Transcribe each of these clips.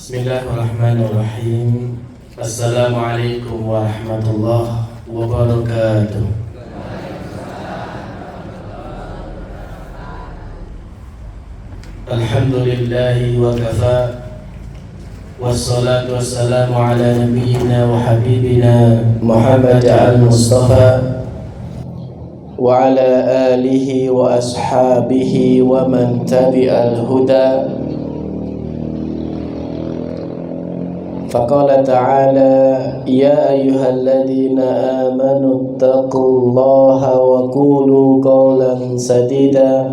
Bismillahirrahmanirrahim. Assalamualaikum warahmatullahi wabarakatuh. Alhamdulillahi wa kafa, wassalatu wassalamu ala nabiyyina wa habibina Muhammad al-Mustafa wa ala alihi wa ashabihi wa man tabi'al huda. فقال تعالى يا أيها الذين آمنوا اتقوا الله وقولوا قولا سديدا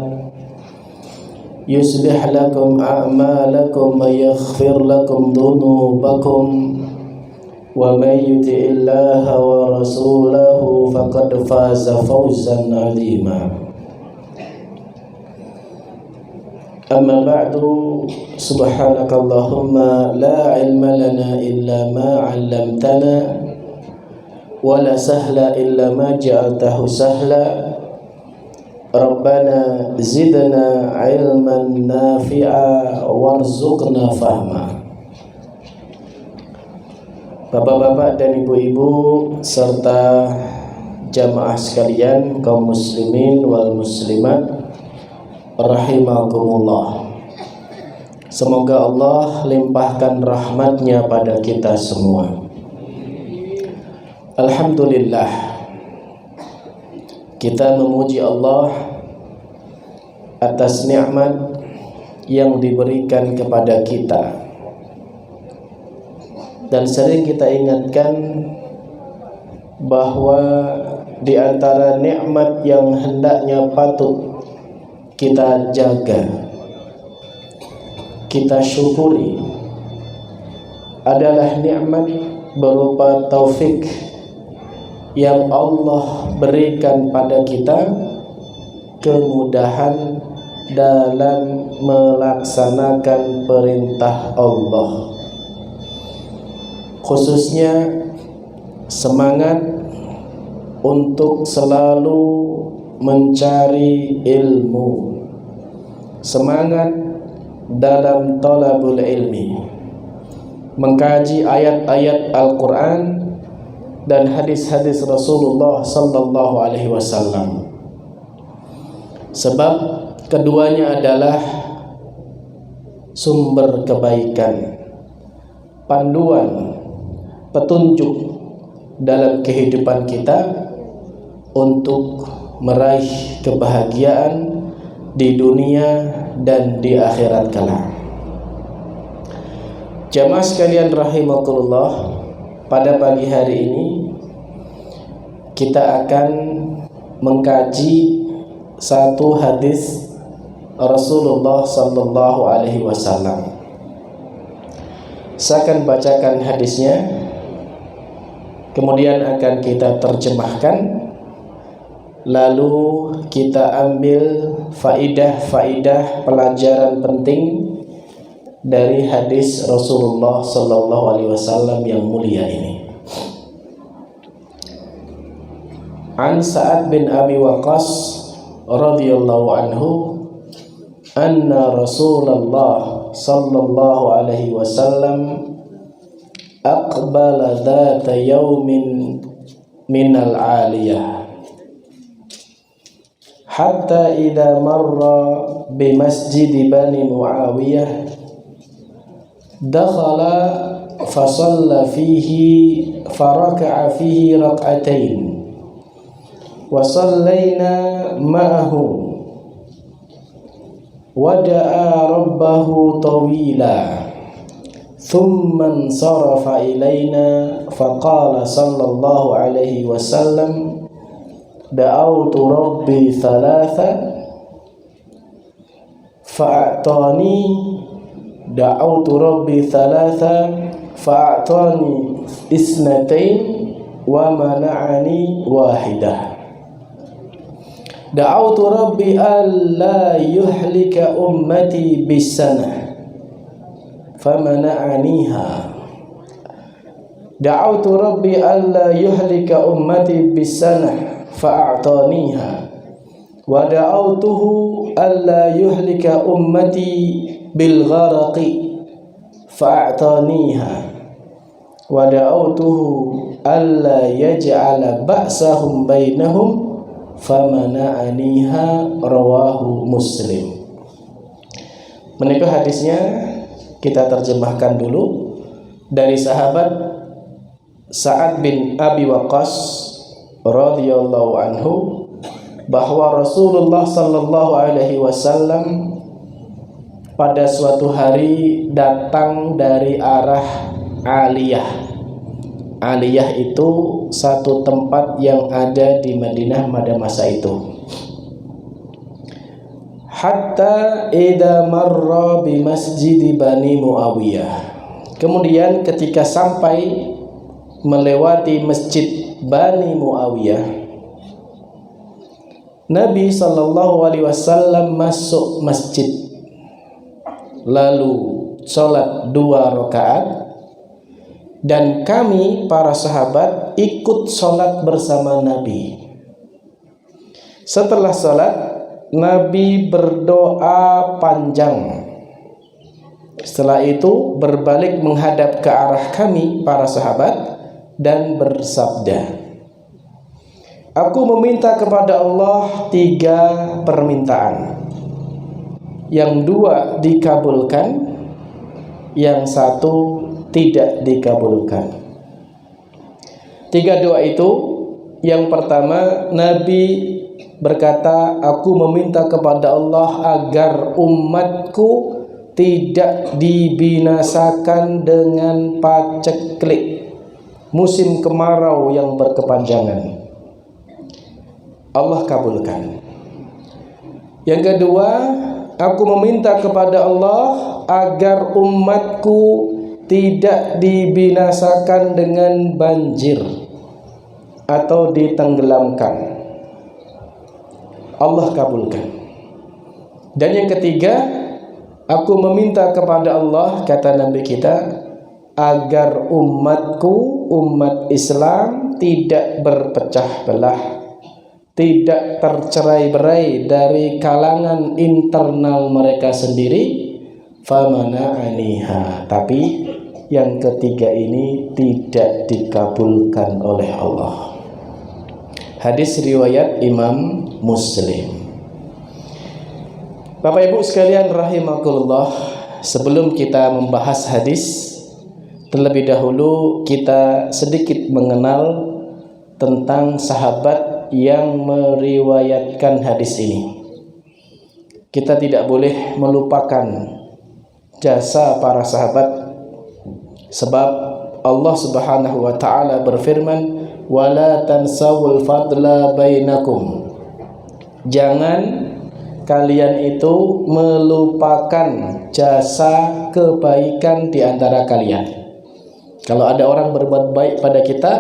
يصلح لكم أعمالكم ويغفر لكم ذنوبكم ومن يطع الله ورسوله فقد فاز فوزا عظيما. أما بعد سبحانك اللهم لا علم لنا إلا ما علمتنا ولا سهل إلا ما جعلته سهلا ربنا زدنا علما نافعا وارزقنا فهما. Bapak-bapak dan ibu-ibu serta jamaah sekalian, kaum muslimin wal muslimat rahimakumullah. Semoga Allah limpahkan rahmatnya pada kita semua. Alhamdulillah, kita memuji Allah atas nikmat yang diberikan kepada kita. Dan sering kita ingatkan bahwa di antara nikmat yang hendaknya patut kita jaga, kita syukuri adalah nikmat berupa taufik yang Allah berikan pada kita, kemudahan dalam melaksanakan perintah Allah, khususnya semangat untuk selalu mencari ilmu, semangat dalam talabul ilmi, mengkaji ayat-ayat Al-Quran dan hadis-hadis Rasulullah sallallahu alaihi wasallam. Sebab keduanya adalah sumber kebaikan, panduan, petunjuk dalam kehidupan kita untuk meraih kebahagiaan di dunia dan di akhirat kelak. Jamaah sekalian rahimakumullah, pada pagi hari ini kita akan mengkaji satu hadis Rasulullah sallallahu alaihi wasallam. Saya akan bacakan hadisnya, kemudian akan kita terjemahkan, lalu kita ambil faidah-faidah pelajaran penting dari hadis Rasulullah sallallahu alaihi wasallam yang mulia ini. An Sa'ad bin Abi Waqqas radhiyallahu anhu anna Rasulullah sallallahu alaihi wasallam aqbala dhata yawmin minal 'aliyah hatta idza marra bi masjid Bani Muawiyah dakhala fa shalla fihi faraka'a fihi rak'atain wa sallaina ma'ahu wa da'a rabbahu tawila thumma insarafa ilaina faqala sallallahu alaihi wasallam da'autu rabbi thalatha fa'atani da'autu rabbi thalatha fa'atani isnatain wa mana'ani wahidah. Da'autu rabbi alla yuhlika ummati bisanah famana'aniha. Da'autu rabbi alla yuhlika ummati bisanah fa'ataniha. Wa da'autuhu alla yuhlika ummati bil gharaqi fa'ataniha wa da'awtuhu alla yaj'ala ba'sahum bainahum famana'aniha, rawahu Muslim. Menikah hadisnya kita terjemahkan dulu dari sahabat Sa'ad bin Abi Waqqas radhiyallahu anhu bahwa Rasulullah sallallahu alaihi wasallam pada suatu hari datang dari arah Aliyah. Aliyah itu satu tempat yang ada di Madinah pada masa itu. Hatta idza marra bi masjid Bani Muawiyah. Kemudian ketika sampai melewati masjid Bani Muawiyah, Nabi sallallahu alaihi wasallam masuk masjid lalu sholat 2 rakaat, dan kami para sahabat ikut sholat bersama Nabi. Setelah sholat, Nabi berdoa panjang. Setelah itu berbalik menghadap ke arah kami para sahabat dan bersabda, "Aku meminta kepada Allah 3 permintaan. Yang 2 dikabulkan, yang 1 tidak dikabulkan." 3 doa itu, yang pertama Nabi berkata, "Aku meminta kepada Allah agar umatku tidak dibinasakan dengan paceklik musim kemarau yang berkepanjangan." Allah kabulkan. Yang kedua, aku meminta kepada Allah agar umatku tidak dibinasakan dengan banjir atau ditenggelamkan. Allah kabulkan. Dan yang ketiga, aku meminta kepada Allah, kata Nabi kita, agar umatku, umat Islam, tidak berpecah belah, tidak tercerai-berai dari kalangan internal mereka sendiri. Famana'aniha, tapi yang ketiga ini tidak dikabulkan oleh Allah. Hadis riwayat Imam Muslim. Bapak Ibu sekalian rahimakumullah, sebelum kita membahas hadis, terlebih dahulu kita sedikit mengenal tentang sahabat yang meriwayatkan hadis ini. Kita tidak boleh melupakan jasa para sahabat, sebab Allah Subhanahu wa taala berfirman, "Wala tansawul fadla bainakum." Jangan kalian itu melupakan jasa kebaikan di antara kalian. Kalau ada orang berbuat baik pada kita,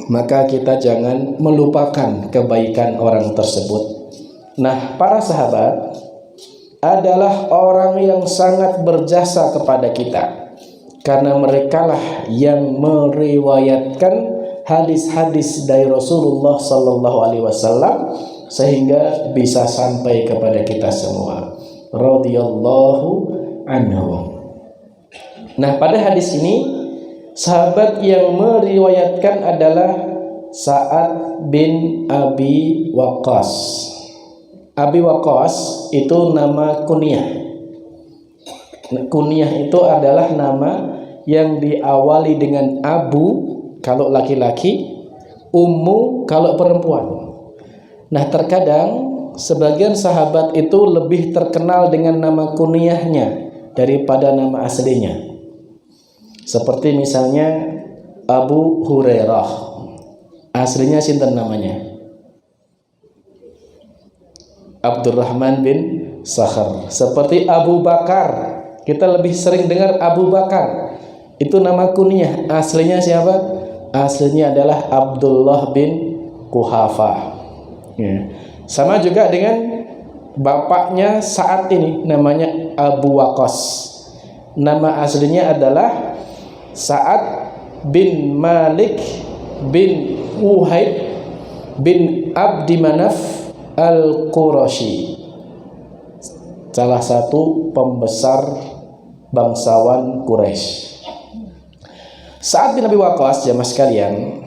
maka kita jangan melupakan kebaikan orang tersebut. Nah, para sahabat adalah orang yang sangat berjasa kepada kita, karena merekalah yang meriwayatkan hadis-hadis dari Rasulullah sallallahu alaihi wasallam sehingga bisa sampai kepada kita semua. Radhiyallahu anhu. Nah, pada hadis ini sahabat yang meriwayatkan adalah Sa'ad bin Abi Waqqas. Abi Waqqas itu nama kunyah. Kunyah itu adalah nama yang diawali dengan Abu kalau laki-laki, Ummu kalau perempuan. Nah, terkadang sebagian sahabat itu lebih terkenal dengan nama kunyahnya daripada nama aslinya. Seperti misalnya Abu Hurairah, aslinya sinten namanya? Abdurrahman bin Sakhar. Seperti Abu Bakar, kita lebih sering dengar Abu Bakar, itu nama kunyah. Aslinya siapa? Aslinya adalah Abdullah bin Quhafah. Ya. Sama juga dengan bapaknya saat ini, namanya Abu Waqqas. Nama aslinya adalah Sa'ad bin Malik bin Uhaid bin Abdi Manaf Al-Qurashi, salah satu pembesar bangsawan Quraisy. Sa'ad bin Abi Waqqas, jamaah sekalian,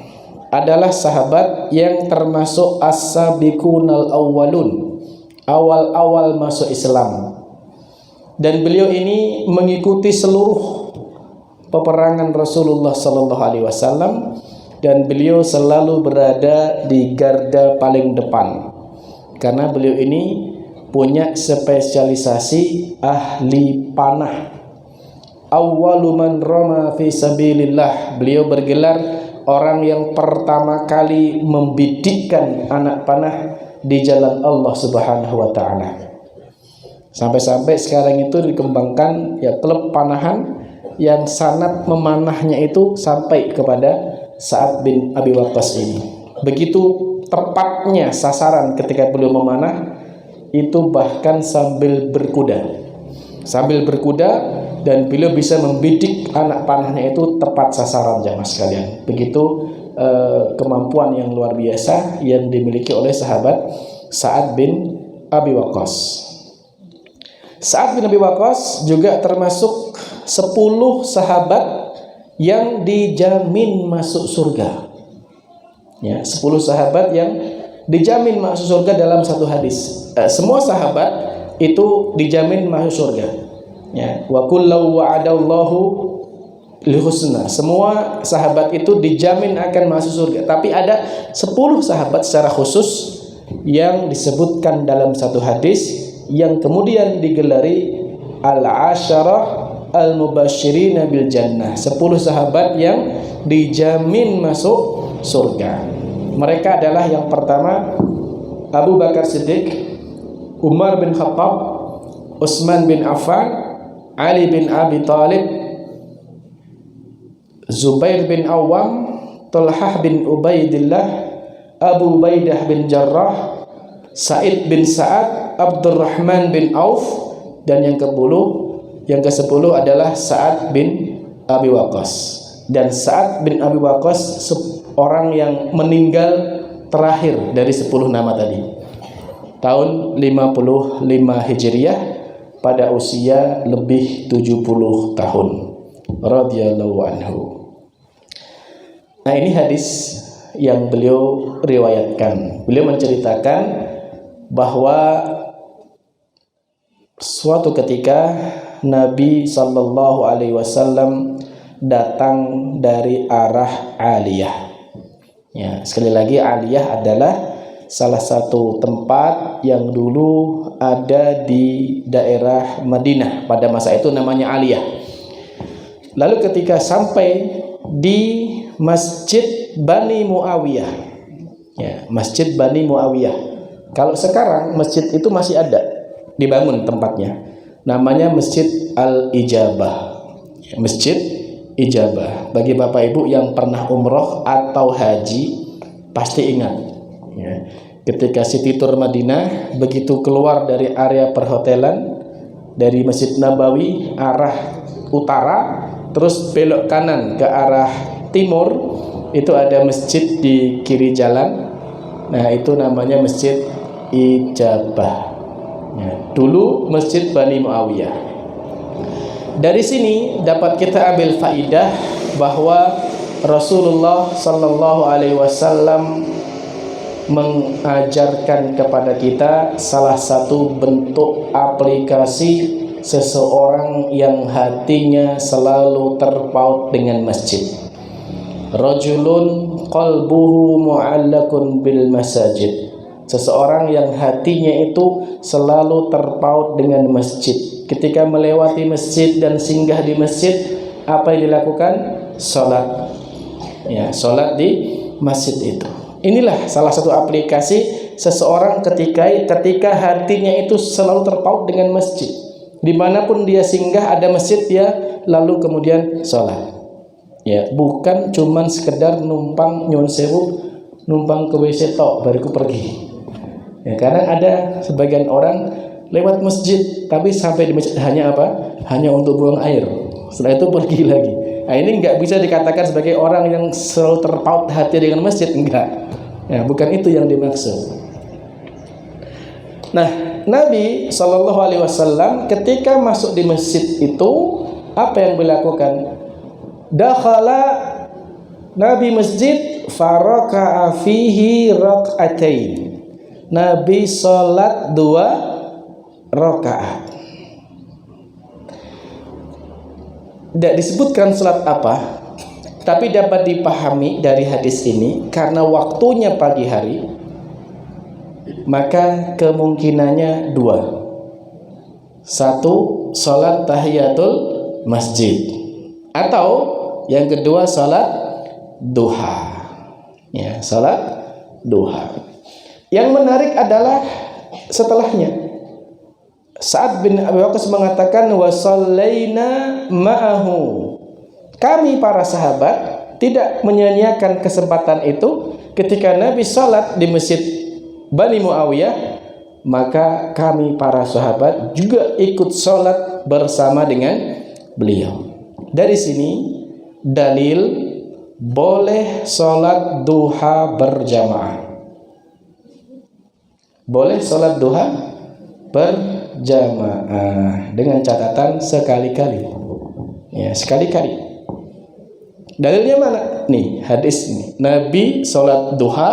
adalah sahabat yang termasuk as-sabiqunal awwalun, awal-awal masuk Islam. Dan beliau ini mengikuti seluruh peperangan Rasulullah sallallahu alaihi wasallam, dan beliau selalu berada di garda paling depan. Karena beliau ini punya spesialisasi ahli panah. Awwalu man rama fi sabilillah. Beliau bergelar orang yang pertama kali membidikkan anak panah di jalan Allah Subhanahu wa taala. Sampai-sampai sekarang itu dikembangkan ya klub panahan yang sangat memanahnya itu sampai kepada Sa'ad bin Abi Waqqas ini. Begitu tepatnya sasaran ketika beliau memanah itu, bahkan sambil berkuda. Dan beliau bisa membidik anak panahnya itu tepat sasaran, jamaah sekalian. Begitu kemampuan yang luar biasa yang dimiliki oleh sahabat Sa'ad bin Abi Waqqas. Sa'ad bin Abi Waqqas juga termasuk 10 sahabat yang dijamin masuk surga. Ya, 10 sahabat yang dijamin masuk surga dalam satu hadis. Semua sahabat itu dijamin masuk surga. Ya, wa kullu wa'adallahu lihusna. Semua sahabat itu dijamin akan masuk surga. Tapi ada 10 sahabat secara khusus yang disebutkan dalam satu hadis yang kemudian digelari al-asyarah al-mubasysyirin bil jannah. 10 sahabat yang dijamin masuk surga. Mereka adalah yang pertama Abu Bakar Siddiq, Umar bin Khattab, Utsman bin Affan, Ali bin Abi Thalib, Zubair bin Awam, Talhah bin Ubaidillah, Abu Ubaidah bin Jarrah, Sa'id bin Sa'ad, Abdurrahman bin Auf, dan yang ke-10 adalah Sa'ad bin Abi Waqqas. Dan Sa'ad bin Abi Waqqas orang yang meninggal terakhir dari 10 nama tadi, tahun 55 Hijriah, pada usia lebih 70 tahun radhiyallahu anhu. Nah, ini hadis yang beliau riwayatkan. Beliau menceritakan bahwa suatu ketika Nabi sallallahu alaihi wasallam datang dari arah Aliyah. Ya, sekali lagi Aliyah adalah salah satu tempat yang dulu ada di daerah Madinah pada masa itu, namanya Aliyah. Lalu ketika sampai di Masjid Bani Muawiyah, ya, Masjid Bani Muawiyah. Kalau sekarang masjid itu masih ada, dibangun tempatnya, namanya Masjid Al-Ijabah. Masjid Ijabah. Bagi Bapak Ibu yang pernah umroh atau haji pasti ingat, ya, ketika City Tour Madinah, begitu keluar dari area perhotelan, dari Masjid Nabawi arah utara, terus belok kanan ke arah timur, itu ada masjid di kiri jalan. Nah, itu namanya Masjid Ijabah. Ya, dulu Masjid Bani Muawiyah. Dari sini dapat kita ambil faidah bahwa Rasulullah sallallahu alaihi wasallam mengajarkan kepada kita salah satu bentuk aplikasi seseorang yang hatinya selalu terpaut dengan masjid. Rajulun qalbuhu mu'allakun bil masajid. Seseorang yang hatinya itu selalu terpaut dengan masjid. Ketika melewati masjid dan singgah di masjid, apa yang dilakukan? Salat. Ya, salat di masjid itu. Inilah salah satu aplikasi seseorang ketika hatinya itu selalu terpaut dengan masjid. Dimanapun dia singgah ada masjid, dia lalu kemudian salat. Ya, bukan cuman sekedar numpang nyuwun sewu, numpang ke WC tok bariku pergi. Ya, karena ada sebagian orang lewat masjid tapi sampai di masjid hanya apa? Hanya untuk buang air. Setelah itu pergi lagi. Nah, ini nggak bisa dikatakan sebagai orang yang selalu terpaut hati dengan masjid, enggak. Ya, bukan itu yang dimaksud. Nah, Nabi Shallallahu Alaihi Wasallam ketika masuk di masjid itu, Apa yang beliau lakukan? Dakhala Nabi masjid faraka'a fihi rak'atain. Nabi salat 2 rakaat. Tidak disebutkan salat apa, tapi dapat dipahami dari hadis ini karena waktunya pagi hari, maka kemungkinannya 2. 1, salat tahiyatul masjid, atau yang kedua salat duha. Ya, salat duha. Yang menarik adalah setelahnya. Sa'ad bin Abi Waqqas mengatakan wa shallaina ma'ahu. Kami para sahabat tidak menyia-nyiakan kesempatan itu ketika Nabi salat di masjid Bani Muawiyah, maka kami para sahabat juga ikut salat bersama dengan beliau. Dari sini dalil boleh sholat duha berjamaah. Boleh sholat duha berjamaah dengan catatan sekali-kali. Ya, sekali-kali. Dalilnya mana? Nih, hadis ini. Nabi sholat duha,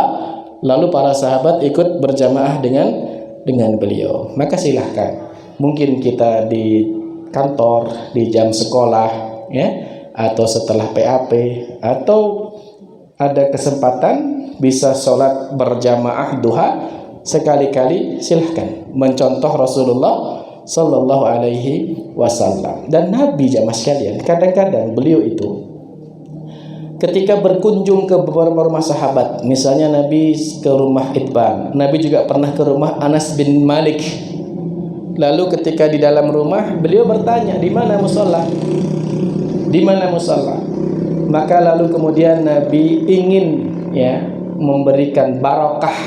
lalu para sahabat ikut berjamaah dengan beliau. Maka silahkan. Mungkin kita di kantor, di jam sekolah, ya, atau setelah PAP, atau ada kesempatan bisa sholat berjamaah duha sekali-kali, silahkan mencontoh Rasulullah Sallallahu Alaihi Wasallam. Dan Nabi, jamaah sekalian, kadang-kadang beliau itu ketika berkunjung ke beberapa rumah sahabat, misalnya Nabi ke rumah Itban, Nabi juga pernah ke rumah Anas bin Malik. Lalu ketika di dalam rumah, beliau bertanya, di mana musola? Di mana musalla? Maka lalu kemudian Nabi ingin, ya, memberikan barakah,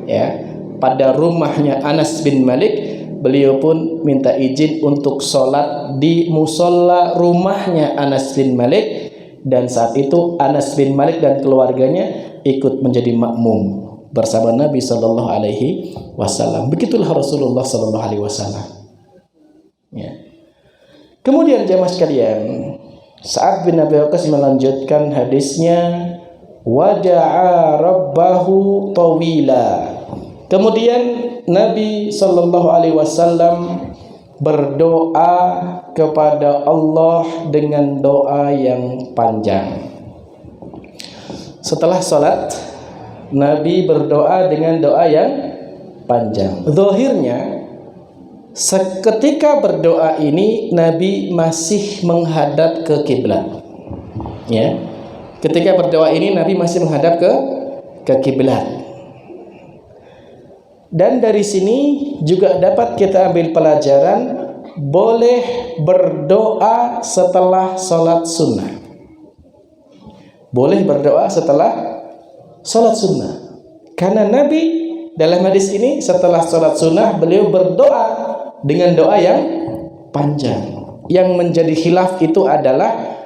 ya, pada rumahnya Anas bin Malik. Beliau pun minta izin untuk sholat di musola rumahnya Anas bin Malik, dan saat itu Anas bin Malik dan keluarganya ikut menjadi makmum bersama Nabi Sallallahu Alaihi Wasallam. Begitulah Rasulullah Sallallahu Alaihi Wasallam. Ya. Kemudian jamaah sekalian, Sa'ad bin Abi Waqqas melanjutkan hadisnya, wada'a rabbahu tawila. Kemudian Nabi Sallallahu Alaihi Wasallam berdoa kepada Allah dengan doa yang panjang. Setelah sholat, Nabi berdoa dengan doa yang panjang. Zahirnya, seketika berdoa ini Nabi masih menghadap ke kiblat. Ya. Ketika berdoa ini Nabi masih menghadap ke kiblat. Dan dari sini juga dapat kita ambil pelajaran boleh berdoa setelah sholat sunnah. Boleh berdoa setelah sholat sunnah. Karena Nabi dalam hadis ini setelah sholat sunnah beliau berdoa dengan doa yang panjang. Yang menjadi khilaf itu adalah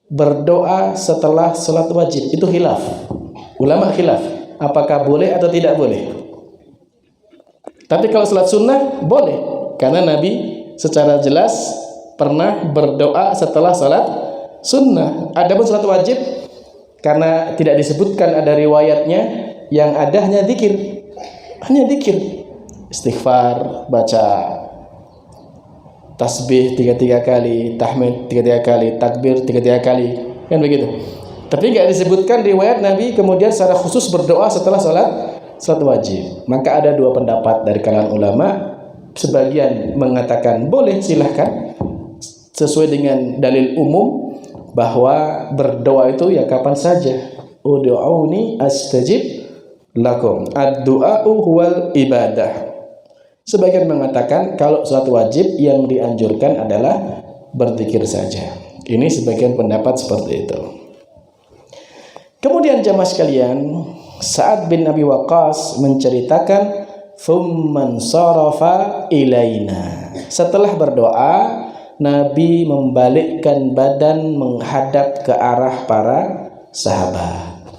berdoa setelah sholat wajib. Itu khilaf. Ulama khilaf. Apakah boleh atau tidak boleh? Tapi kalau sholat sunnah boleh. Karena Nabi secara jelas pernah berdoa setelah sholat sunnah. Adapun sholat wajib, karena tidak disebutkan ada riwayatnya, yang ada hanya zikir. Hanya zikir. Istighfar, baca tasbih 33 kali, tahmid 33 kali, takbir 33 kali, kan begitu. Tapi nggak disebutkan riwayat Nabi kemudian secara khusus berdoa setelah sholat wajib. Maka ada dua pendapat dari kalangan ulama. Sebagian mengatakan boleh, silahkan, sesuai dengan dalil umum bahwa berdoa itu ya kapan saja. Ud'uuni astajib lakum. Ad-du'a'u huwal ibadah. Sebagian mengatakan kalau sholat wajib yang dianjurkan adalah berzikir saja. Ini sebagian pendapat seperti itu. Kemudian jamaah sekalian, Sa'ad bin Abi Waqqas menceritakan thumman sarafa ilaina. Setelah berdoa, Nabi membalikkan badan menghadap ke arah para sahabat.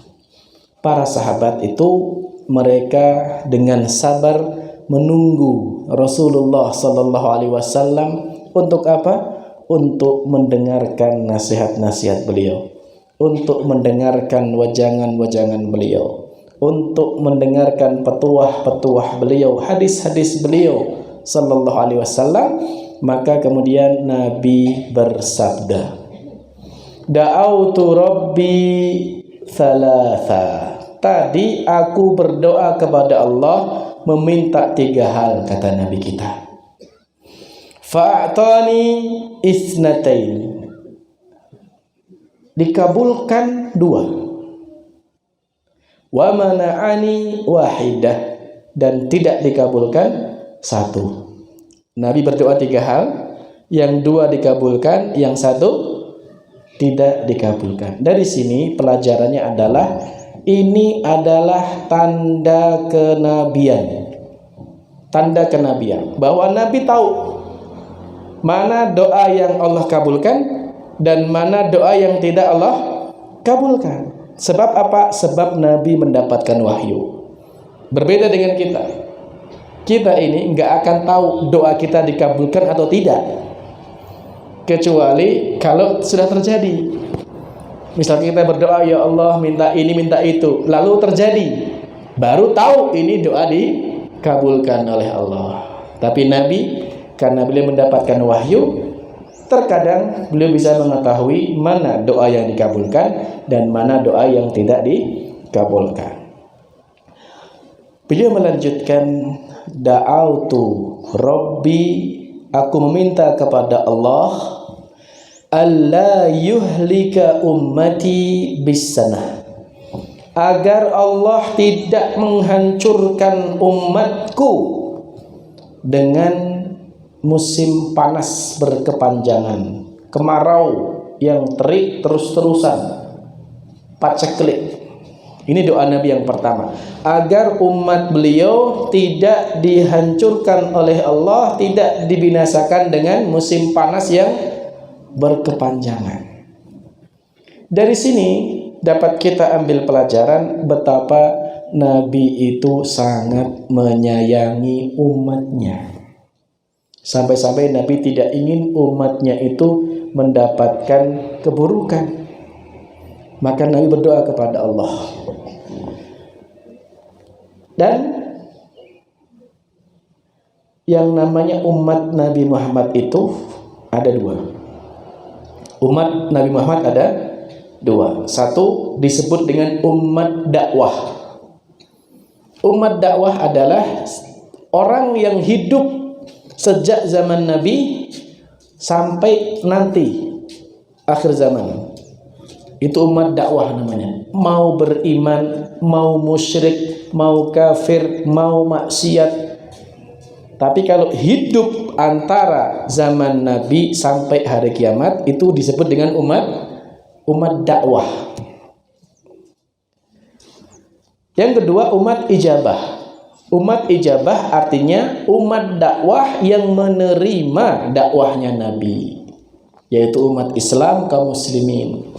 Para sahabat itu mereka dengan sabar menunggu Rasulullah Sallallahu Alaihi Wasallam untuk apa? untuk mendengarkan nasihat-nasihat beliau, untuk mendengarkan wajangan-wajangan beliau, untuk mendengarkan petuah-petuah beliau, hadis-hadis beliau sallallahu alaihi wasallam. Maka kemudian Nabi bersabda, da'autu rabbi thalatha. Tadi aku berdoa kepada Allah meminta 3 hal, kata Nabi kita. Fa'atani isnatain. Dikabulkan 2. Wa mana'ani wahidah. Dan tidak dikabulkan 1. Nabi berdoa 3 hal, yang 2 dikabulkan, yang 1 tidak dikabulkan. Dari sini pelajarannya adalah ini adalah tanda kenabian. Tanda kenabian bahwa Nabi tahu mana doa yang Allah kabulkan dan mana doa yang tidak Allah kabulkan. Sebab apa? Sebab Nabi mendapatkan wahyu. Berbeda dengan kita. Kita ini nggak akan tahu doa kita dikabulkan atau tidak, kecuali kalau sudah terjadi. Misal kita berdoa, ya Allah minta ini minta itu, lalu terjadi, baru tahu ini doa dikabulkan oleh Allah. Tapi Nabi, karena beliau mendapatkan wahyu, terkadang beliau bisa mengetahui mana doa yang dikabulkan dan mana doa yang tidak dikabulkan. Beliau melanjutkan, da'autu Rabbi, aku meminta kepada Allah, alla yuhlika ummati bisanah, agar Allah tidak menghancurkan umatku dengan musim panas berkepanjangan, kemarau yang terik terus-terusan, paceklik. Ini doa Nabi yang pertama, agar umat beliau tidak dihancurkan oleh Allah, tidak dibinasakan dengan musim panas yang berkepanjangan. Dari sini dapat kita ambil pelajaran betapa Nabi itu sangat menyayangi umatnya. Sampai-sampai Nabi tidak ingin umatnya itu mendapatkan keburukan. Maka Nabi berdoa kepada Allah. Dan yang namanya umat Nabi Muhammad itu ada 2. Umat Nabi Muhammad ada 2. Satu disebut dengan umat dakwah. Umat dakwah adalah orang yang hidup sejak zaman Nabi sampai nanti akhir zaman. Itu umat dakwah namanya. Mau beriman, mau musyrik, mau kafir, mau maksiat. Tapi kalau hidup antara zaman Nabi sampai hari kiamat, itu disebut dengan umat dakwah. Yang kedua, umat ijabah. Umat ijabah artinya umat dakwah yang menerima dakwahnya Nabi, yaitu umat Islam, kaum muslimin.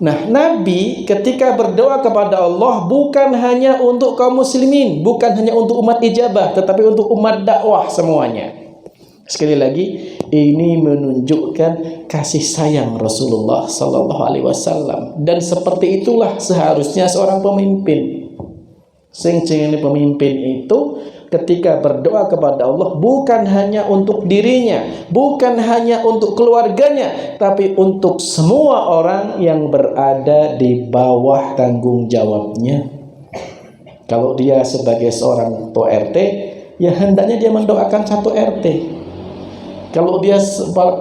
Nah, Nabi ketika berdoa kepada Allah bukan hanya untuk kaum muslimin, bukan hanya untuk umat ijabah, tetapi untuk umat dakwah semuanya. Sekali lagi, ini menunjukkan kasih sayang Rasulullah sallallahu alaihi wasallam, dan seperti itulah seharusnya seorang pemimpin. Sing jenenge pemimpin itu ketika berdoa kepada Allah bukan hanya untuk dirinya, bukan hanya untuk keluarganya, tapi untuk semua orang yang berada di bawah tanggung jawabnya. Kalau dia sebagai seorang ketua RT, ya hendaknya dia mendoakan satu RT. Kalau dia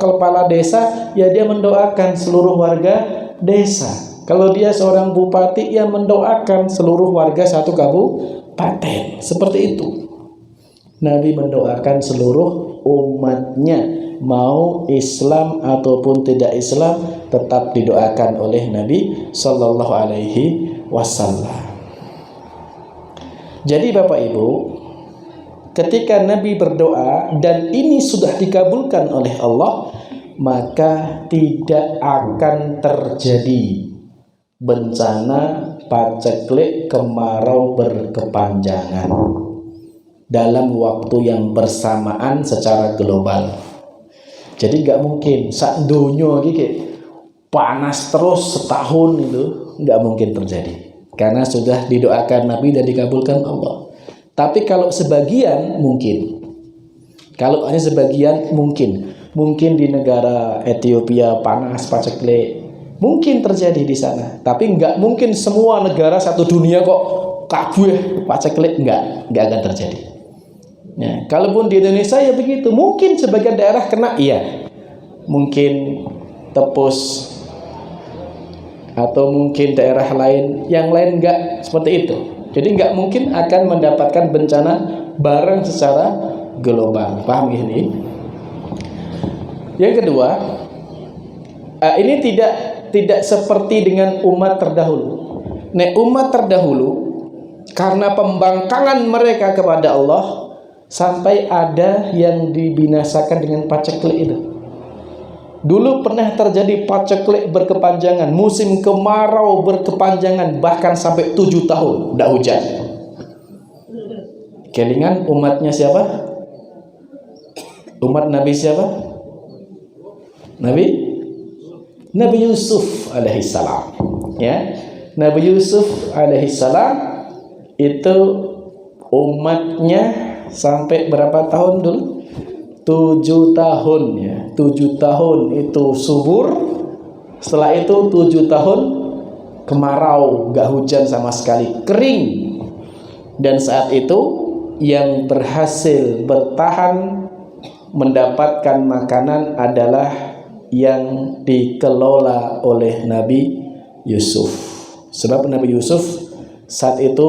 kepala desa, ya dia mendoakan seluruh warga desa. Kalau dia seorang bupati, ya mendoakan seluruh warga satu kabupaten. Seperti itu. Nabi mendoakan seluruh umatnya, mau Islam ataupun tidak Islam, tetap didoakan oleh Nabi Sallallahu Alaihi Wasallam. Jadi Bapak Ibu, ketika Nabi berdoa dan ini sudah dikabulkan oleh Allah, maka tidak akan terjadi bencana paceklik kemarau berkepanjangan dalam waktu yang bersamaan secara global. Jadi nggak mungkin sak donya iki panas terus setahun, itu nggak mungkin terjadi, karena sudah didoakan Nabi dan dikabulkan Allah. Tapi kalau sebagian mungkin, kalau hanya sebagian mungkin di negara Ethiopia panas paceklik, mungkin terjadi di sana. Tapi nggak mungkin semua negara satu dunia kok kabeh paceklik, nggak akan terjadi. Ya, kalaupun di Indonesia ya begitu, mungkin sebagian daerah kena, iya, mungkin Tepus atau mungkin daerah lain, yang lain enggak seperti itu. Jadi enggak mungkin akan mendapatkan bencana bareng secara global. Paham ini? Yang kedua, ini tidak seperti dengan umat terdahulu. Nek umat terdahulu karena pembangkangan mereka kepada Allah sampai ada yang dibinasakan dengan paceklik itu. Dulu pernah terjadi paceklik berkepanjangan, musim kemarau berkepanjangan, bahkan sampai 7 tahun tidak hujan. Kelingan umatnya siapa? Umat Nabi siapa? Nabi Yusuf alaihissalam. Ya, Nabi Yusuf alaihissalam itu umatnya sampai berapa tahun dulu? 7 tahun ya. 7 tahun itu subur. Setelah itu 7 tahun kemarau, gak hujan sama sekali, kering. Dan saat itu yang berhasil bertahan mendapatkan makanan adalah yang dikelola oleh Nabi Yusuf. Sebab Nabi Yusuf saat itu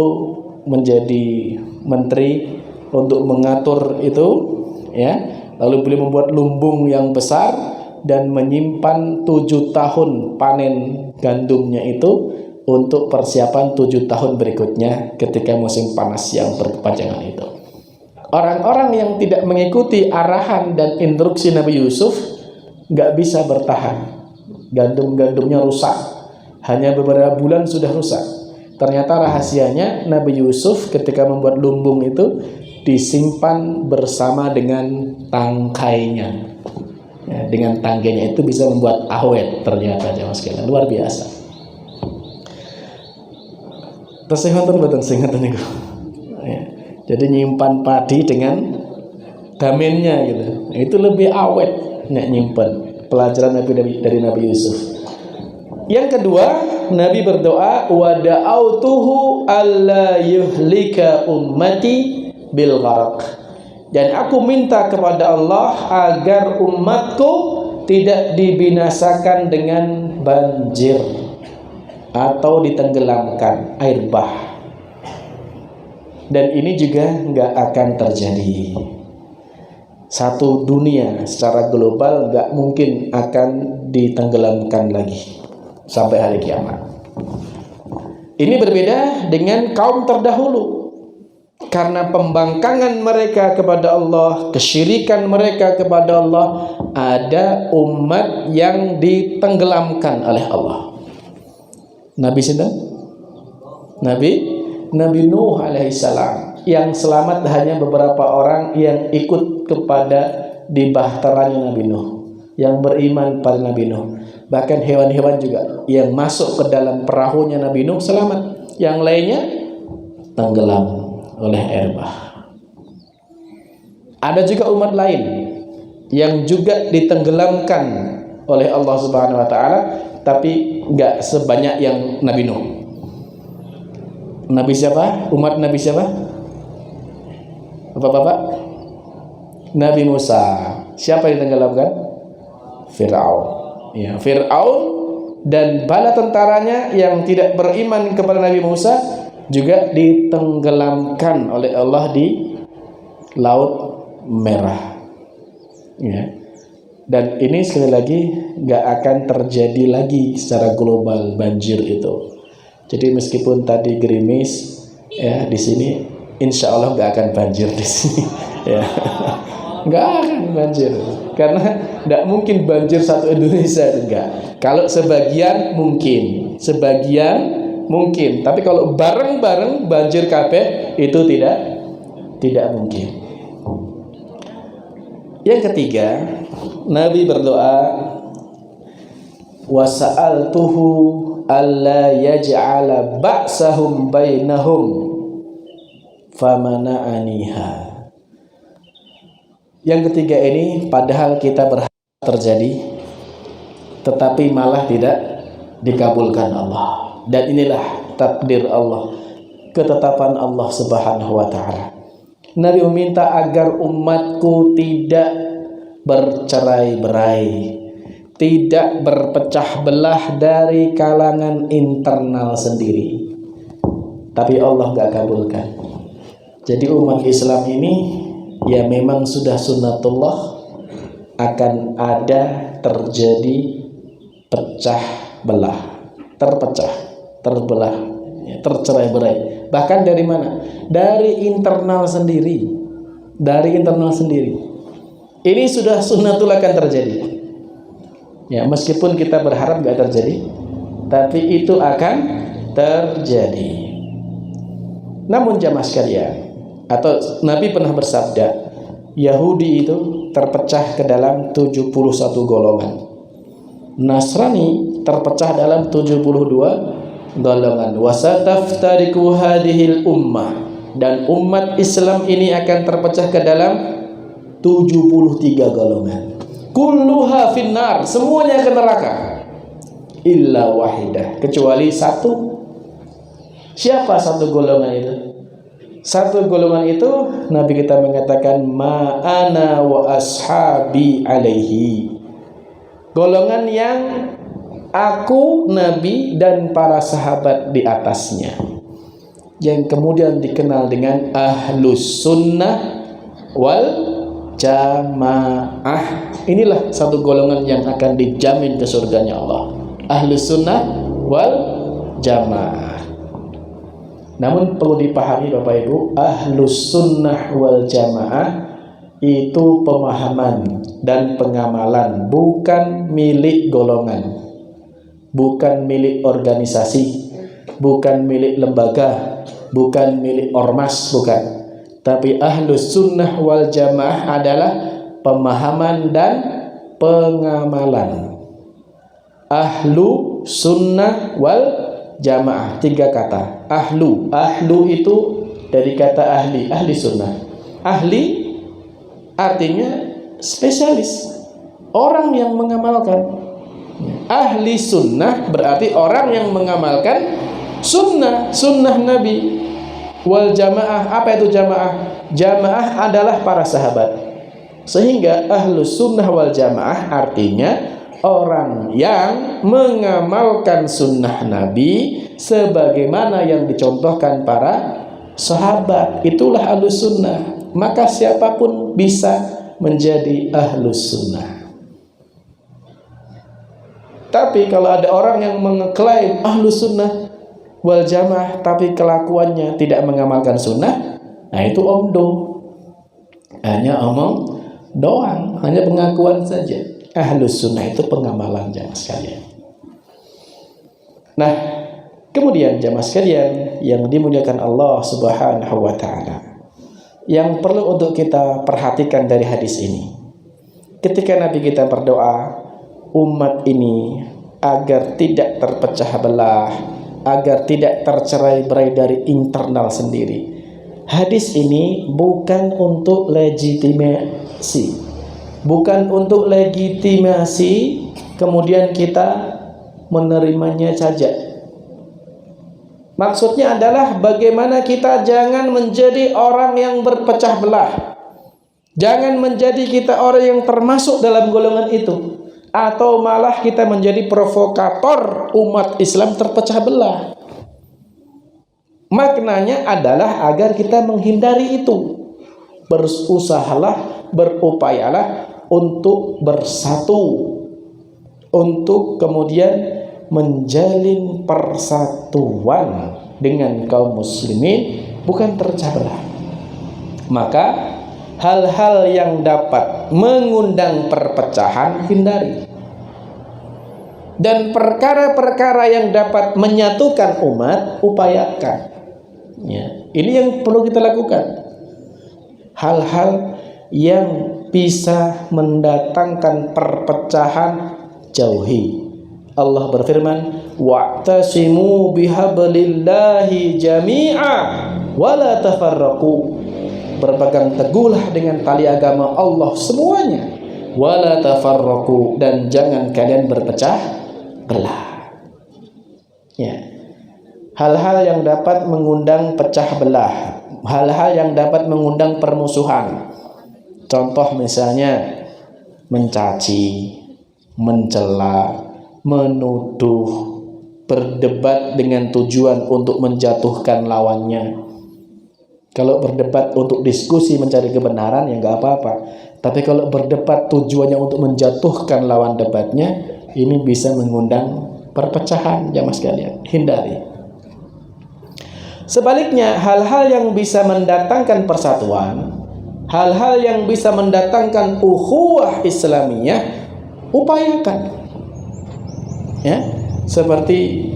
menjadi menteri untuk mengatur itu, ya. Lalu beliau membuat lumbung yang besar dan menyimpan 7 tahun panen gandumnya itu untuk persiapan 7 tahun berikutnya ketika musim panas yang berkepanjangan itu. Orang-orang yang tidak mengikuti arahan dan instruksi Nabi Yusuf nggak bisa bertahan. Gandum-gandumnya rusak. Hanya beberapa bulan sudah rusak. Ternyata rahasianya Nabi Yusuf ketika membuat lumbung itu disimpan bersama dengan tangkainya. Ya, dengan tangganya itu bisa membuat awet, ternyata jamaah sekalian, luar biasa. Tersingatan betul singatan itu. Ya, jadi nyimpan padi dengan damennya gitu. Itu lebih awet nek nyimpan. Pelajaran dari Nabi Yusuf. Yang kedua, Nabi berdoa, wa da'autuhu alla yuhlika ummati bil gharq, dan aku minta kepada Allah agar umatku tidak dibinasakan dengan banjir atau ditenggelamkan air bah. Dan ini juga nggak akan terjadi. Satu dunia secara global nggak mungkin akan ditenggelamkan lagi sampai hari kiamat. Ini berbeda dengan kaum terdahulu. Karena pembangkangan mereka kepada Allah, kesyirikan mereka kepada Allah, ada umat yang ditenggelamkan oleh Allah. Nabi Sinta? Nabi Nuh alaihissalam, yang selamat hanya beberapa orang yang ikut kepada dibahtaranya Nabi Nuh, yang beriman pada Nabi Nuh. Bahkan hewan-hewan juga yang masuk ke dalam perahunya Nabi Nuh selamat, yang lainnya tenggelam oleh air bah. Ada juga umat lain yang juga ditenggelamkan oleh Allah Subhanahu wa taala, tapi enggak sebanyak yang Nabi Nuh. Nabi siapa? Umat Nabi siapa? Bapak-bapak? Nabi Musa. Siapa yang ditenggelamkan? Fir'aun. Ya, Fir'aun dan bala tentaranya yang tidak beriman kepada Nabi Musa juga ditenggelamkan oleh Allah di Laut Merah. Ya. Dan ini sekali lagi nggak akan terjadi lagi secara global banjir itu. Jadi meskipun tadi gerimis ya di sini, insya Allah nggak akan banjir di sini. Ya. Nggak akan banjir karena nggak mungkin banjir satu Indonesia, enggak. Kalau sebagian mungkin, tapi kalau bareng-bareng banjir kabeh itu tidak mungkin. Yang ketiga, Nabi berdoa, wa sa'altuhu alla yaj'ala ba'sahum bainahum famana'aniha. Yang ketiga ini padahal kita berharap terjadi, tetapi malah tidak dikabulkan Allah. Dan inilah takdir Allah, ketetapan Allah Subhanahu wa ta'ala. Nabi meminta agar umatku tidak bercerai-berai, tidak berpecah belah dari kalangan internal sendiri. Tapi Allah gak kabulkan. Jadi umat Islam ini ya memang sudah sunnatullah akan ada terjadi pecah belah, terbelah, ya, tercerai-berai. Bahkan dari mana? Dari internal sendiri. Dari internal sendiri. Ini sudah sunnatullah akan terjadi. Ya, meskipun kita berharap gak terjadi, tapi itu akan terjadi. Namun jamaah sekalian, atau Nabi pernah bersabda, Yahudi itu terpecah ke dalam 71 golongan. Nasrani terpecah dalam 72 golongan. Wasataftariku hadhil ummah, dan umat Islam ini akan terpecah ke dalam 73 golongan. Kulluha finnar, semuanya ke neraka. Illa wahidah, kecuali satu. Siapa satu golongan itu? Satu golongan itu Nabi kita mengatakan ma'ana wa ashabi alaihi. Golongan yang aku, Nabi dan para sahabat di atasnya, yang kemudian dikenal dengan ahlus sunnah wal jamaah. Inilah satu golongan yang akan dijamin ke surganya Allah, ahlus sunnah wal jamaah. Namun perlu dipahami Bapak Ibu, ahlus sunnah wal jamaah itu pemahaman dan pengamalan, bukan milik golongan, bukan milik organisasi, bukan milik lembaga, bukan milik ormas, bukan. Tapi ahlus sunnah wal jamaah adalah pemahaman dan pengamalan. Ahlu sunnah wal jamaah, 3 kata. Ahlu itu dari kata ahli sunnah. Ahli artinya spesialis, orang yang mengamalkan. Ahli sunnah berarti orang yang mengamalkan sunnah Nabi. Wal jamaah, apa itu jamaah? Jamaah adalah para sahabat. Sehingga ahlus sunnah wal jamaah artinya orang yang mengamalkan sunnah Nabi sebagaimana yang dicontohkan para sahabat. Itulah ahlus sunnah. Maka siapapun bisa menjadi ahlus sunnah. Tapi kalau ada orang yang mengklaim ahlus sunnah wal jamaah tapi kelakuannya tidak mengamalkan sunnah, nah itu omdo, hanya omong doang, hanya pengakuan saja. Ahlus sunnah itu pengamalan, jamaah sekalian. Nah, kemudian jamaah sekalian yang dimuliakan Allah Subhanahu wa ta'ala, yang perlu untuk kita perhatikan dari hadis ini, ketika Nabi kita berdoa umat ini agar tidak terpecah belah, agar tidak tercerai-berai dari internal sendiri, hadis ini bukan untuk legitimasi, bukan untuk legitimasi kemudian kita menerimanya saja. Maksudnya adalah bagaimana kita jangan menjadi orang yang berpecah belah, jangan menjadi kita orang yang termasuk dalam golongan itu, atau malah kita menjadi provokator umat Islam terpecah belah. Maknanya adalah agar kita menghindari itu. Berusahalah, berupayalah untuk bersatu, untuk kemudian menjalin persatuan dengan kaum muslimin, bukan terpecah belah. Maka hal-hal yang dapat mengundang perpecahan hindari, dan perkara-perkara yang dapat menyatukan umat upayakan. Ya, ini yang perlu kita lakukan. Hal-hal yang bisa mendatangkan perpecahan, jauhi. Allah berfirman, wa'tasimu bihablillahi jami'a wa la tafarraqu. Berpegang teguhlah dengan tali agama Allah semuanya, wa la tafarraqu, dan jangan kalian berpecah belah. Ya. Hal-hal yang dapat mengundang pecah belah, hal-hal yang dapat mengundang permusuhan. Contoh misalnya mencaci, mencela, menuduh, berdebat dengan tujuan untuk menjatuhkan lawannya. Kalau berdebat untuk diskusi mencari kebenaran ya nggak apa-apa. Tapi kalau berdebat tujuannya untuk menjatuhkan lawan debatnya, ini bisa mengundang perpecahan, jamaah sekalian. Hindari. Sebaliknya, hal-hal yang bisa mendatangkan persatuan, hal-hal yang bisa mendatangkan ukhuwah Islamiyah, upayakan. Ya, seperti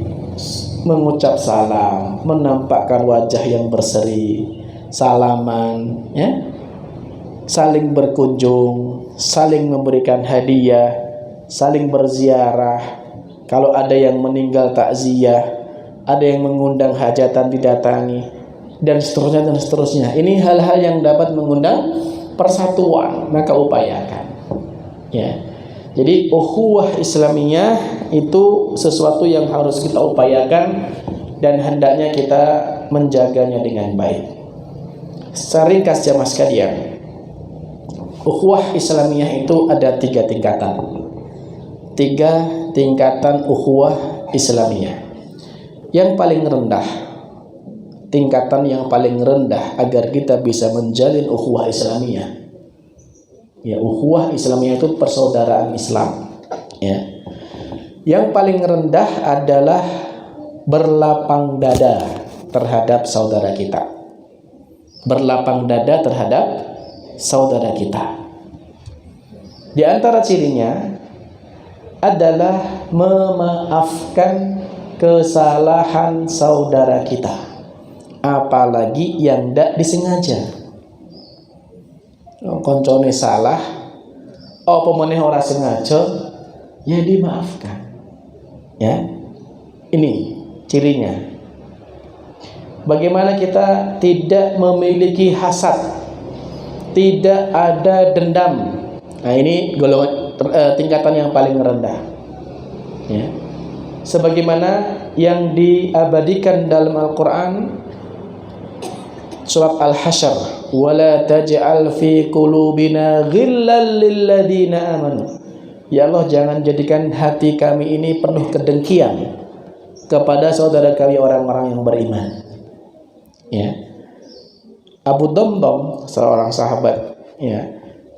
mengucap salam, menampakkan wajah yang berseri, salaman, ya, saling berkunjung, saling memberikan hadiah, saling berziarah. Kalau ada yang meninggal takziah, ada yang mengundang hajatan didatangi, dan seterusnya dan seterusnya. Ini hal-hal yang dapat mengundang persatuan, maka upayakan. Ya. Jadi ukhuwah Islamiyah itu sesuatu yang harus kita upayakan dan hendaknya kita menjaganya dengan baik. Seringkas jamaah sekalian, ukhuwah Islamiyah itu ada 3 tingkatan. 3 tingkatan ukhuwah Islamiyah. Yang paling rendah, tingkatan yang paling rendah agar kita bisa menjalin ukhuwah Islamiyah. Ya, ukhuwah Islamiyah itu persaudaraan Islam. Ya. Yang paling rendah adalah berlapang dada terhadap saudara kita. Berlapang dada terhadap saudara kita. Di antara cirinya adalah memaafkan kesalahan saudara kita, apalagi yang tidak disengaja. Koncone salah, apa meneh ora sengaja, ya dimaafkan. Ya, ini cirinya. Bagaimana kita tidak memiliki hasad, tidak ada dendam. Nah, ini golongan tingkatan yang paling rendah. Ya. Sebagaimana yang diabadikan dalam Al-Quran surat Al-Hasyr, wala taj'al fi qulubina ghillan lil ladzina amanu. Ya Allah, jangan jadikan hati kami ini penuh kedengkian kepada saudara kami orang-orang yang beriman. Ya. Abu Damdam, seorang sahabat, ya,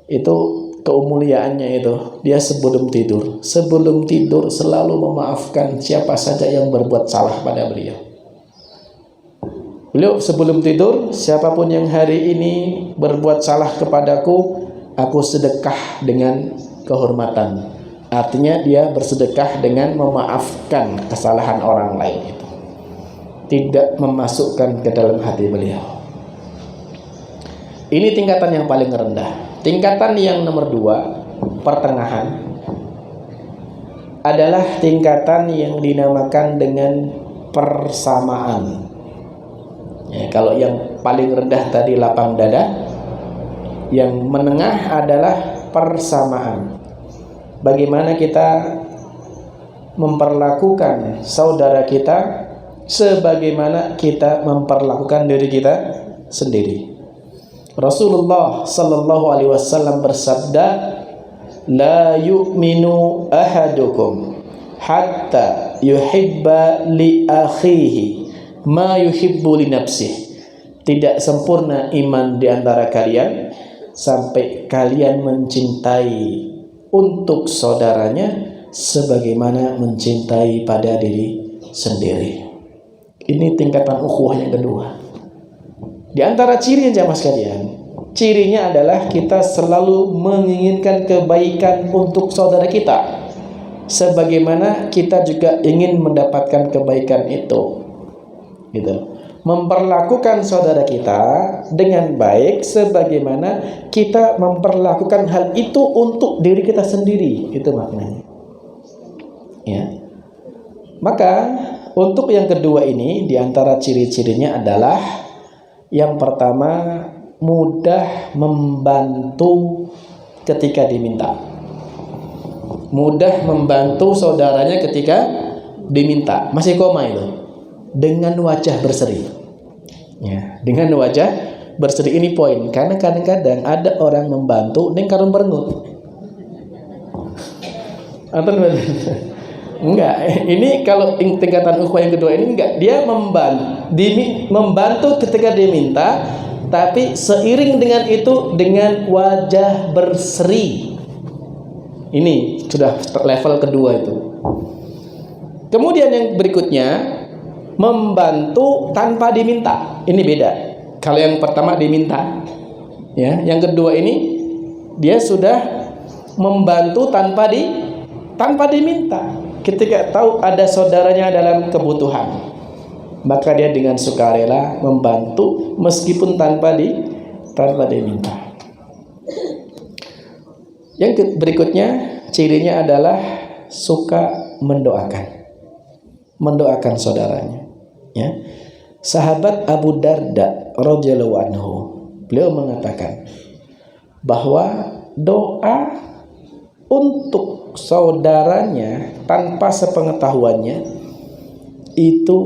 itu keumuliaannya itu dia sebelum tidur selalu memaafkan siapa saja yang berbuat salah pada beliau. Beliau sebelum tidur, siapapun yang hari ini berbuat salah kepadaku, aku sedekah dengan kehormatan. Artinya dia bersedekah dengan memaafkan kesalahan orang lain itu, tidak memasukkan ke dalam hati beliau. Ini tingkatan yang paling rendah. Tingkatan yang nomor 2, pertengahan, adalah tingkatan yang dinamakan dengan persamaan. Ya, kalau yang paling rendah tadi lapang dada, yang menengah adalah persamaan. Bagaimana kita memperlakukan saudara kita sebagaimana kita memperlakukan diri kita sendiri. Rasulullah sallallahu alaihi wasallam bersabda, la yu'minu ahadukum hatta yuhibba li akhihi ma yuhibbu li nafsihi. Tidak sempurna iman di antara kalian sampai kalian mencintai untuk saudaranya sebagaimana mencintai pada diri sendiri. Ini tingkatan ukhuwah yang kedua. Di antara ciri jamaah sekalian, cirinya adalah kita selalu menginginkan kebaikan untuk saudara kita, sebagaimana kita juga ingin mendapatkan kebaikan itu. Gitu. memperlakukan saudara kita dengan baik sebagaimana kita memperlakukan hal itu untuk diri kita sendiri. Itu maknanya. Ya. Maka untuk yang kedua ini, di antara ciri-cirinya adalah yang pertama, mudah membantu ketika diminta. Mudah membantu saudaranya ketika diminta. Masih koma itu. Dengan wajah berseri. Ya, dengan wajah berseri, ini poin. Karena kadang-kadang ada orang membantu ning karun berengut. Enggak, ini kalau tingkatan ukhuwah yang kedua ini enggak, dia membantu ketika diminta, tapi seiring dengan itu dengan wajah berseri. Ini sudah level kedua itu. Kemudian yang berikutnya, membantu tanpa diminta. Ini beda. Kalau yang pertama diminta, ya, yang kedua ini dia sudah membantu tanpa diminta. Ketika tahu ada saudaranya dalam kebutuhan, maka dia dengan sukarela membantu meskipun tanpa diminta. Yang berikutnya, cirinya adalah suka mendoakan saudaranya. Ya. Sahabat Abu Darda radhiyallahu anhu, beliau mengatakan bahwa doa untuk saudaranya tanpa sepengetahuannya itu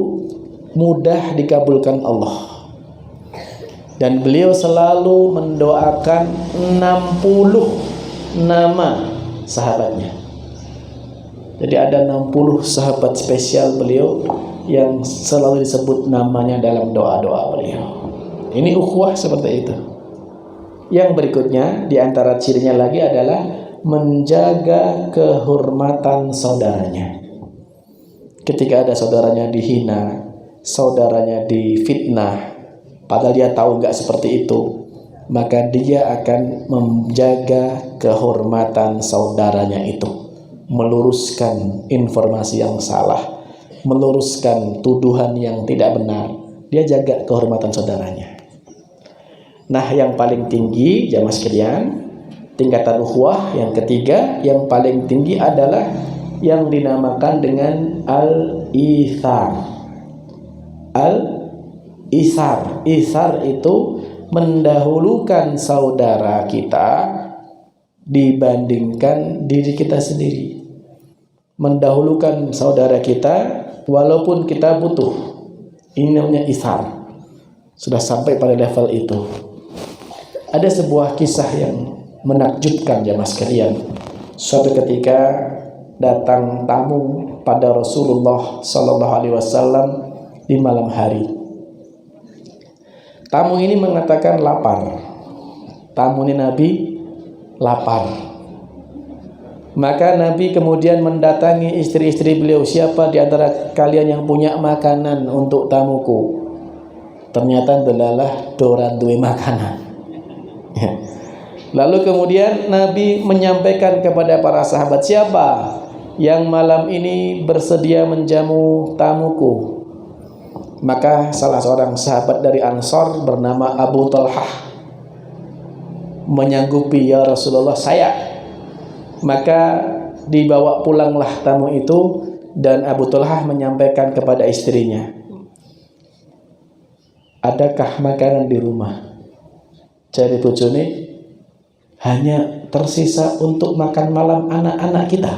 mudah dikabulkan Allah. Dan beliau selalu mendoakan 60 nama sahabatnya. Jadi ada 60 sahabat spesial beliau yang selalu disebut namanya dalam doa-doa beliau. Ini ukhuwah seperti itu. Yang berikutnya, di antara cirinya lagi adalah menjaga kehormatan saudaranya. Ketika ada saudaranya dihina, saudaranya difitnah, padahal dia tahu nggak seperti itu, maka dia akan menjaga kehormatan saudaranya itu, meluruskan informasi yang salah, meluruskan tuduhan yang tidak benar. Dia jaga kehormatan saudaranya. Nah, yang paling tinggi jamaah sekalian, tingkatan ukhuwah yang ketiga, yang paling tinggi adalah yang dinamakan dengan al-ithar. Al-ithar. Ithar itu mendahulukan saudara kita dibandingkan diri kita sendiri. Mendahulukan saudara kita walaupun kita butuh. Ini namanya ithar. Sudah sampai pada level itu. Ada sebuah kisah yang menakjubkan jamaah sekalian. Suatu ketika datang tamu pada Rasulullah sallallahu alaihi wasallam di malam hari. Tamu ini mengatakan lapar. Tamu ini Nabi lapar. Maka Nabi kemudian mendatangi istri-istri beliau, siapa di antara kalian yang punya makanan untuk tamuku? Ternyata delalah doran duwe makanan. Lalu kemudian Nabi menyampaikan kepada para sahabat, siapa yang malam ini bersedia menjamu tamuku? Maka salah seorang sahabat dari Ansor bernama Abu Talhah menyanggupi, ya Rasulullah, saya. Maka dibawa pulanglah tamu itu, dan Abu Talhah menyampaikan kepada istrinya, adakah makanan di rumah? Jadi bojone, hanya tersisa untuk makan malam anak-anak kita.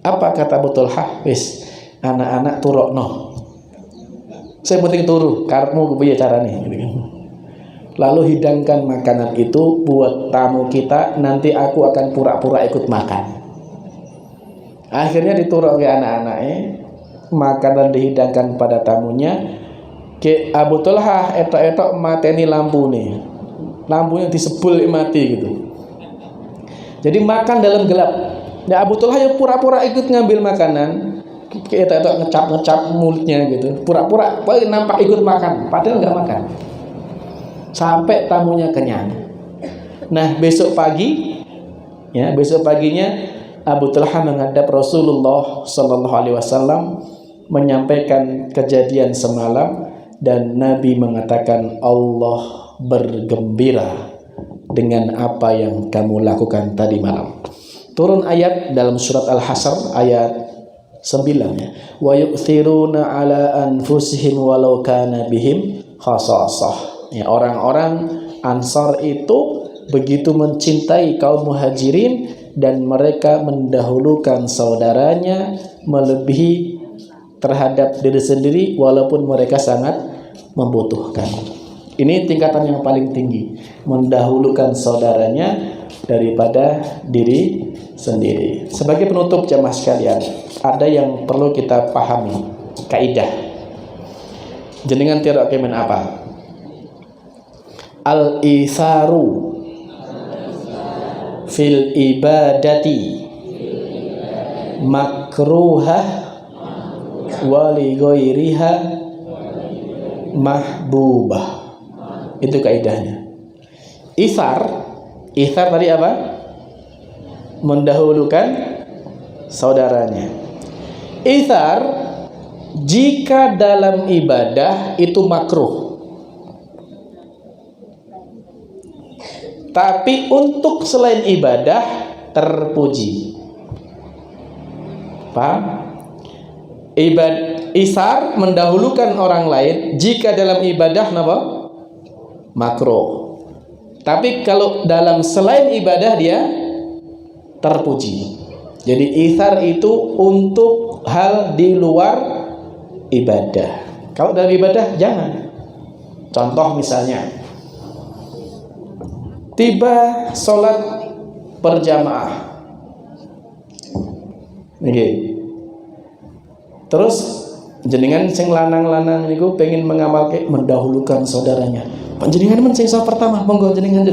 Apa kata Abu Talhah? Wis, anak-anak turokno. Saya penting turu, karepmu kepiye carane? Lalu hidangkan makanan itu buat tamu kita, nanti aku akan pura-pura ikut makan. Akhirnya dituruk ke anak-anaknya, makanan dihidangkan pada tamunya. Ke Abu Talhah etok-etok mateni lampu nih. Lampunya disebul mati gitu. Jadi makan dalam gelap. Ya Abu Talhah ya pura-pura ikut ngambil makanan. Kita ngecap mulutnya gitu. Pura-pura nampak ikut makan, padahal nggak makan. Sampai tamunya kenyang. Nah, besok paginya Abu Talhah menghadap Rasulullah sallallahu alaihi wasallam menyampaikan kejadian semalam dan Nabi mengatakan Allah bergembira dengan apa yang kamu lakukan tadi malam. Turun ayat dalam surat Al-Hasr ayat 9 ya. Wa yu'thiruna ala anfusihim walau kana bihim khasasah. Ya, orang-orang Ansar itu begitu mencintai kaum Muhajirin dan mereka mendahulukan saudaranya melebihi terhadap diri sendiri walaupun mereka sangat membutuhkan. Ini tingkatan yang paling tinggi, mendahulukan saudaranya daripada diri sendiri. Sebagai penutup jamaah sekalian, ada yang perlu kita pahami, kaidah. Jenengan tiada kemen apa? Al-isaru fil ibadati makruhah wali ghairiha mahbubah. Itu kaidahnya. Isar tadi apa? Mendahulukan saudaranya. Isar jika dalam ibadah itu makruh. Tapi untuk selain ibadah terpuji. Paham? Isar mendahulukan orang lain jika dalam ibadah apa? Makruh. Tapi kalau dalam selain ibadah dia terpuji. Jadi isar itu untuk hal di luar ibadah. Kalau dalam ibadah jangan. Contoh misalnya, tiba sholat berjamaah. Nggih. Terus jenengan sing lanang-lanang niku pengen mengamalke mendahulukan saudaranya. Panjenengan men sing sah pertama, monggo jenengan.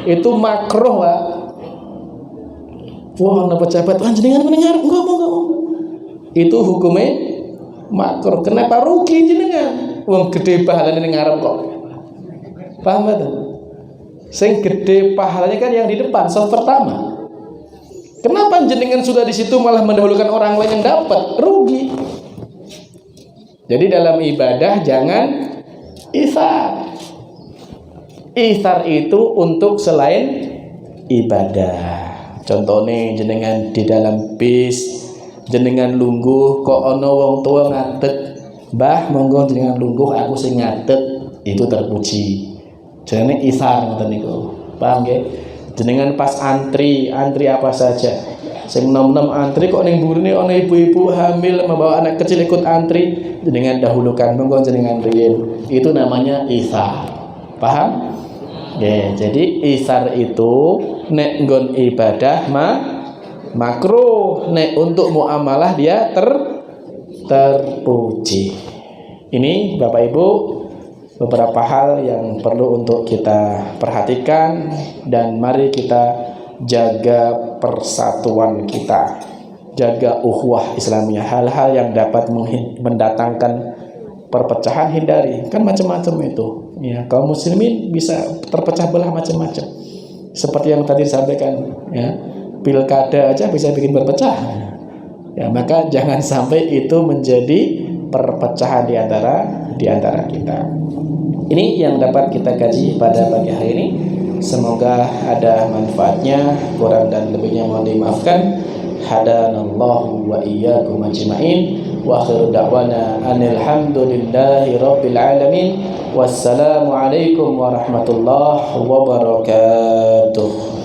Itu makruh, Pak. Wah, ana pejabat, panjenengan mendengar, monggo. Itu hukumnya makruh. Kenapa rugi jenengan? Wong gede pahalane ning ngarep kok. Paham betul? Sing gede pahalanya kan yang di depan, saf pertama. Kenapa jenengan sudah di situ malah mendahulukan orang lain yang dapat? Rugi. Jadi dalam ibadah jangan isar. Isar itu untuk selain ibadah. Contohnya jenengan di dalam bis, jenengan lungguh kok ono wong tua ngadeg, "Mbah, monggo jenengan lungguh aku sing ngadeg." Itu terpuji. Jenenge isar ngoten niku. Paham nggih? Jenengan pas antri apa saja. Sing nom-nom antri kok ning burine ana ibu-ibu hamil membawa anak kecil ikut antri, jenengan dahulukan, monggo jenengan riyin. Itu namanya isar. Paham? Ya, jadi isar itu nek nggon ibadah makruh, nek untuk muamalah dia terpuji. Ini Bapak Ibu beberapa hal yang perlu untuk kita perhatikan, dan mari kita jaga persatuan kita, jaga ukhuwah Islamiyah. Hal-hal yang dapat mendatangkan perpecahan hindari. Kan macam-macam itu ya, kaum muslimin bisa terpecah belah macam-macam. Seperti yang tadi disampaikan ya, pilkada aja bisa bikin berpecah ya, maka jangan sampai itu menjadi perpecahan di antara kita. Ini yang dapat kita kaji pada pagi hari ini. Semoga ada manfaatnya. Kurang dan lebihnya mohon dimaafkan. Hadanallahu wa iyyakum ajma'in. Wa akhiru da'wana anil hamdulillahi rabbil alamin. Wassalamu alaikum warahmatullahi wabarakatuh.